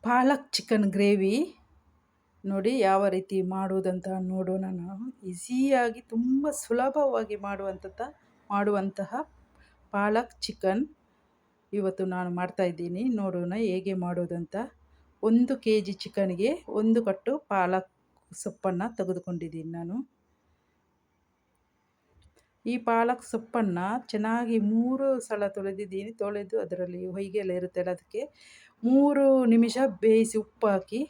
ಪಾಲಕ್ chicken gravy ನೋಡಿ ಯಾವ ರೀತಿ ಮಾಡುವುದಂತ ನೋಡೋಣ. ನಾವು ಈಸಿಯಾಗಿ ತುಂಬ ಸುಲಭವಾಗಿ ಮಾಡುವಂತಹ ಪಾಲಕ್ ಚಿಕನ್ ಇವತ್ತು ನಾನು ಮಾಡ್ತಾಯಿದ್ದೀನಿ. ನೋಡೋಣ ಹೇಗೆ ಮಾಡೋದಂತ. 1 kg ಚಿಕನ್ಗೆ 1 ಕಟ್ಟು ಪಾಲಕ್ ಸೊಪ್ಪನ್ನು ತೆಗೆದುಕೊಂಡಿದ್ದೀನಿ ನಾನು. ಈ ಪಾಲಕ್ ಸೊಪ್ಪನ್ನು ಚೆನ್ನಾಗಿ 3 ಸಲ ತೊಳೆದಿದ್ದೀನಿ. ತೊಳೆದು ಅದರಲ್ಲಿ ಹೊಯ್ಗೆಲ್ಲ ಇರುತ್ತಲ್ಲ, ಅದಕ್ಕೆ 3 ನಿಮಿಷ ಬೇಯಿಸಿ ಉಪ್ಪು ಹಾಕಿ,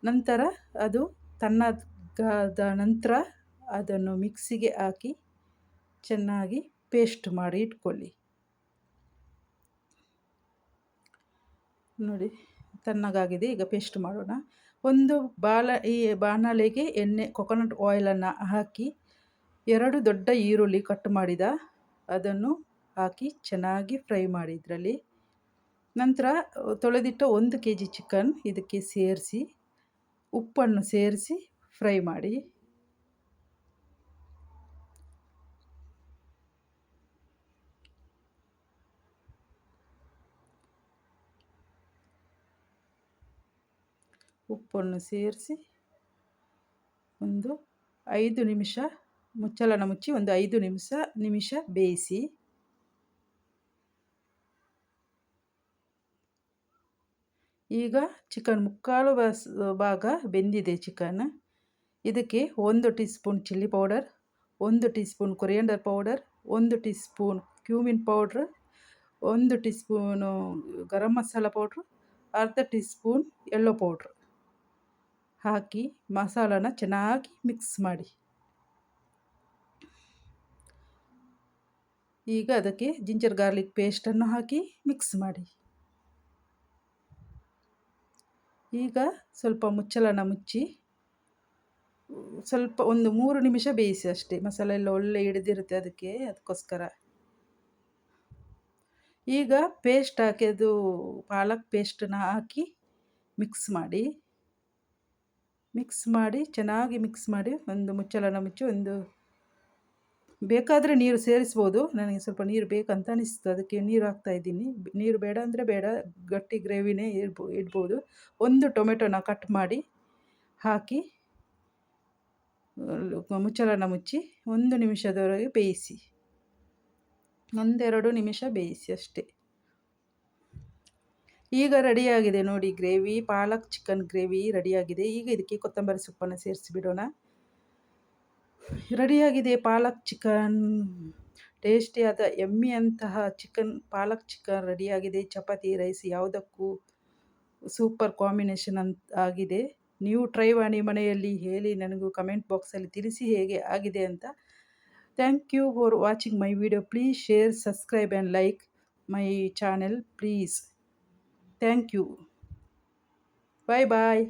ನಂತರ ಅದು ತಣ್ಣಗಾದ ನಂತರ ಅದನ್ನು ಮಿಕ್ಸಿಗೆ ಹಾಕಿ ಚೆನ್ನಾಗಿ ಪೇಸ್ಟ್ ಮಾಡಿ ಇಟ್ಕೊಳ್ಳಿ. ನೋಡಿ ತಣ್ಣಗಾಗಿದೆ. ಈಗ ಪೇಸ್ಟ್ ಮಾಡೋಣ. ಈ ಬಾಣಲೆಗೆ ಕೊಕೊನಟ್ ಆಯಿಲನ್ನು ಹಾಕಿ 2 ದೊಡ್ಡ ಈರುಳ್ಳಿ ಕಟ್ ಮಾಡಿದ ಅದನ್ನು ಹಾಕಿ ಚೆನ್ನಾಗಿ ಫ್ರೈ ಮಾಡಿ ಇದರಲ್ಲಿ. ನಂತರ ತೊಳೆದಿಟ್ಟ 1 kg ಚಿಕನ್ ಇದಕ್ಕೆ ಸೇರಿಸಿ ಉಪ್ಪನ್ನು ಸೇರಿಸಿ ಫ್ರೈ ಮಾಡಿ. ಉಪ್ಪನ್ನು ಸೇರಿಸಿ ಒಂದು 5 ನಿಮಿಷ ಮುಚ್ಚಳನ ಮುಚ್ಚಿ ಒಂದು 5 ನಿಮಿಷ ಬೇಯಿಸಿ. ಈಗ ಚಿಕನ್ ಮುಕ್ಕಾಲು ಭಾಗ ಬೆಂದಿದೆ ಚಿಕನ್. ಇದಕ್ಕೆ 1 teaspoon chilli powder, 1 teaspoon coriander powder, 1 teaspoon cumin powder, 1 teaspoon garam masala powder, ಅರ್ಧ ಟೀ ಸ್ಪೂನ್ ಯೆಲ್ಲೋ ಪೌಡ್ರ್ ಹಾಕಿ ಮಸಾಲನ ಚೆನ್ನಾಗಿ ಮಿಕ್ಸ್ ಮಾಡಿ. ಈಗ ಅದಕ್ಕೆ ಜಿಂಜರ್ ಗಾರ್ಲಿಕ್ ಪೇಸ್ಟನ್ನು ಹಾಕಿ ಮಿಕ್ಸ್ ಮಾಡಿ. ಈಗ ಸ್ವಲ್ಪ ಮುಚ್ಚಳನ ಮುಚ್ಚಿ ಒಂದು 3 ನಿಮಿಷ ಬೇಯಿಸಿ ಅಷ್ಟೇ. ಮಸಾಲೆ ಎಲ್ಲ ಒಳ್ಳೆ ಹಿಡಿದಿರುತ್ತೆ ಅದಕ್ಕೋಸ್ಕರ. ಈಗ ಪೇಸ್ಟ್ ಹಾಕಿ ಅದು ಪಾಲಕ್ ಪೇಸ್ಟನ್ನ ಹಾಕಿ ಮಿಕ್ಸ್ ಮಾಡಿ ಚೆನ್ನಾಗಿ ಮಿಕ್ಸ್ ಮಾಡಿ ಒಂದು ಮುಚ್ಚಳನ ಮುಚ್ಚಿ ಬೇಕಾದರೆ ನೀರು ಸೇರಿಸ್ಬೋದು. ನನಗೆ ಸ್ವಲ್ಪ ನೀರು ಬೇಕಂತ ಅನಿಸ್ತು, ಅದಕ್ಕೆ ನೀರು ಹಾಕ್ತಾಯಿದ್ದೀನಿ. ನೀರು ಬೇಡ ಅಂದರೆ ಬೇಡ, ಗಟ್ಟಿ ಗ್ರೇವಿನೇ ಇಡ್ಬೋದು. 1 ಟೊಮೆಟೊನ ಕಟ್ ಮಾಡಿ ಹಾಕಿ ಮುಚ್ಚಳನ ಮುಚ್ಚಿ 1 ನಿಮಿಷದವರೆಗೆ ಬೇಯಿಸಿ. 1-2 ನಿಮಿಷ ಬೇಯಿಸಿ ಅಷ್ಟೇ. ಈಗ ರೆಡಿಯಾಗಿದೆ ನೋಡಿ ಗ್ರೇವಿ, ಪಾಲಕ್ ಚಿಕನ್ ಗ್ರೇವಿ ರೆಡಿಯಾಗಿದೆ. ಈಗ ಇದಕ್ಕೆ ಕೊತ್ತಂಬರಿ ಸೊಪ್ಪನ್ನು ಸೇರಿಸಿಬಿಡೋಣ. ರೆಡಿಯಾಗಿದೆ ಪಾಲಕ್ ಚಿಕನ್. ಟೇಸ್ಟಿಯಾದ ಯಮ್ಮಿಯಂತಹ ಪಾಲಕ್ ಚಿಕನ್ ರೆಡಿಯಾಗಿದೆ. ಚಪಾತಿ, ರೈಸ್ ಯಾವುದಕ್ಕೂ ಸೂಪರ್ ಕಾಂಬಿನೇಷನ್ ಆಗಿದೆ. ನೀವು ಟ್ರೈ ಮಾಡಿ ಮನೆಯಲ್ಲಿ, ಹೇಳಿ ನನಗೂ ಕಮೆಂಟ್ ಬಾಕ್ಸಲ್ಲಿ ತಿಳಿಸಿ ಹೇಗೆ ಆಗಿದೆ ಅಂತ. Thank you for watching my video. Please share, subscribe and like my channel please. Thank you. Bye bye.